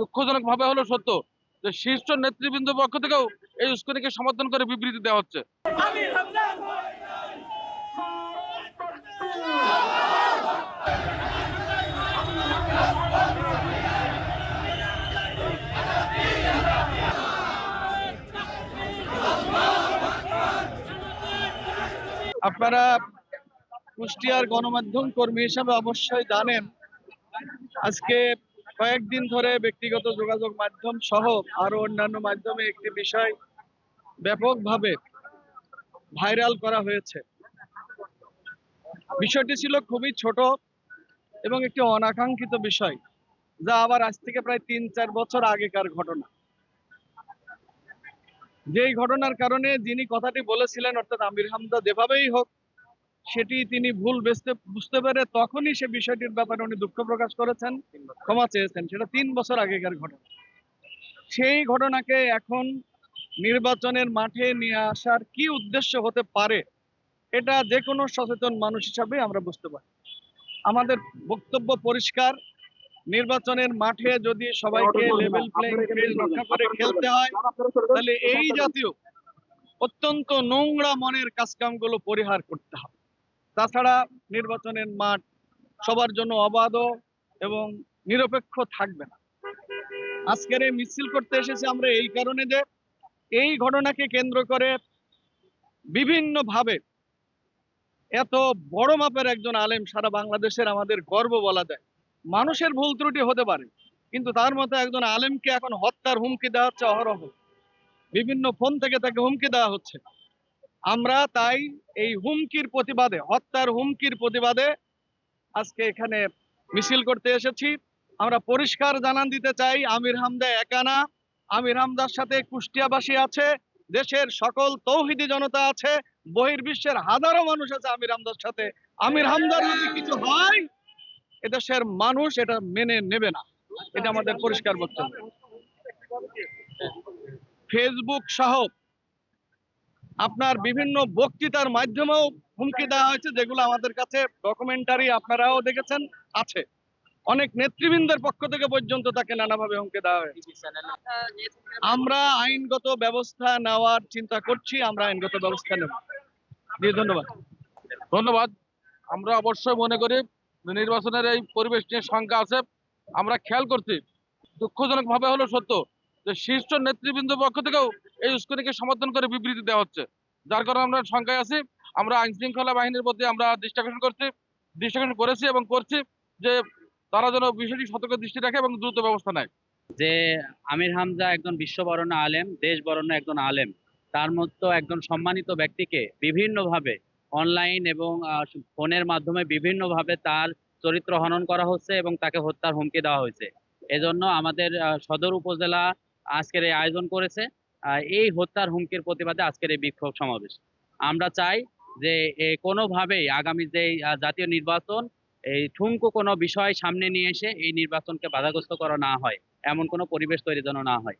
দুঃখজনক ভাবে হলো সত্য যে শীর্ষ নেতৃবৃন্দের পক্ষ থেকেও এই উস্কানিকে সমর্থন করে বিবৃতি দেওয়া হচ্ছে। আপনারা কুষ্টিয়ার গণমাধ্যম কর্মী হিসাবে অবশ্যই জানেন, আজকে কয়েকদিন ধরে ব্যক্তিগত যোগাযোগ মাধ্যম সহ আরো অন্যান্য মাধ্যমে একটি বিষয় ব্যাপকভাবে ভাইরাল করা হয়েছে। বিষয়টি ছিল খুবই ছোট এবং একটি অনাকাঙ্ক্ষিত বিষয়, যা আবার আজ থেকে প্রায় ৩-৪ বছর আগেকার ঘটনা। যেই ঘটনার কারণে যিনি কথাটি বলেছিলেন, অর্থাৎ আমির হামজা যেভাবেই হোক সেটি তিনি ভুল বুঝতে পেরে তখনই সে বিষয়টির ব্যাপারে উনি দুঃখ প্রকাশ করেছেন, ক্ষমা চেয়েছেন। সেটা ৩ বছর আগেকার ঘটনা। সেই ঘটনাকে এখন নির্বাচনের মাঠে নিয়ে আসার কি উদ্দেশ্য হতে পারে, এটা যে কোনো সচেতন মানুষ হিসাবে আমরা বুঝতে পারি। আমাদের বক্তব্য পরিষ্কার, নির্বাচনের মাঠে যদি সবাইকে লেভেল প্লেইং ফিল্ড রক্ষা করে খেলতে হয়, তাহলে এই জাতীয় অত্যন্ত নোংরা মনের কাজকামগুলো পরিহার করতে হবে। তাছাড়া নির্বাচনের মাঠ সবার জন্য অবাধ এবং নিরপেক্ষ থাকবে না। আজকের এই মিছিল করতে এসেছি আমরা এই কারণে যে এই ঘটনাকে কেন্দ্র করে বিভিন্নভাবে এত বড় মাপের একজন আলেম সারা বাংলাদেশের আমাদের গর্ব বলা যায়। মানুষের ভুল ত্রুটি হতে পারে, কিন্তু তার মতো একজন আলেমকে এখন হত্যার হুমকি দেওয়া হচ্ছে অহরহ। বিভিন্ন ফোন থেকে তাকে হুমকি দেওয়া হচ্ছে। আমরা তাই এই হুমকির প্রতিবাদে, হত্যার হুমকির প্রতিবাদে আজকে এখানে মিছিল করতে এসেছি। আমরা পরিষ্কার জানান দিতে চাই, আমির হামজা একা না, আমির হামজার সাথে কুষ্টিয়াবাসী আছে, দেশের সকল তৌহিদি জনতা আছে, বহির্বিশ্বের হাজারো মানুষ আছে আমির হামজার সাথে। আমির হামজার যদি কিছু হয় এদেশের মানুষ এটা মেনে নেবে না, এটা আমাদের পরিষ্কার বক্তব্য। ফেসবুক সহ আপনার বিভিন্ন বক্তৃতার মাধ্যমেও হুমকি দেওয়া হয়েছে, যেগুলো আমাদের কাছে ডকুমেন্টারি আপনারাও দেখেছেন আছে। অনেক নেতৃবৃন্দের পক্ষ থেকে পর্যন্ত তাকে নানাভাবে হুমকি দেওয়া হয়েছে। আমরা আইনগত ব্যবস্থা নেওয়ার চিন্তা করছি, আমরা আইনগত ব্যবস্থা নেব। ধন্যবাদ। ধন্যবাদ। আমরা অবশ্যই মনে করি নির্বাচনের এই পরিবেশ নিয়ে শঙ্কা আছে। আমরা খেয়াল করছি, দুঃখজনক ভাবে হলো সত্য যে শীর্ষ নেতৃবৃন্দের পক্ষ থেকেও এই উস্কানিকে সমর্থন করে বিবৃতি দেওয়া হচ্ছে, যার কারণে আমরা শঙ্কায় আছি। আমরা আইন শৃঙ্খলা বাহিনীর প্রতি আমরা দৃষ্টি আকর্ষণ করেছি এবং করছি যে তারা যেন বিষয়টি সতর্ক দৃষ্টি রাখে এবং দ্রুত ব্যবস্থা নেয়। যে আমির হামজা একজন বিশ্ববরণ্য আলেম, দেশ বরণ্য একজন আলেম, তার মতো একজন সম্মানিত ব্যক্তিকে বিভিন্নভাবে অনলাইন এবং ফোনের মাধ্যমে বিভিন্নভাবে তার চরিত্র হনন করা হচ্ছে এবং তাকে হত্যার হুমকি দেওয়া হয়েছে। এজন্য আমাদের সদর উপজেলা আজকের এই আয়োজন করেছে এই হত্যার হুমকির প্রতিবাদে আজকের এই বিক্ষোভ সমাবেশ। আমরা চাই যে কোনোভাবেই আগামী যে জাতীয় নির্বাচন, এই ঠুনকো কোনো বিষয় সামনে নিয়ে এসে এই নির্বাচনকে বাধাগ্রস্ত করা না হয়, এমন কোনো পরিবেশ তৈরি যেন না হয়।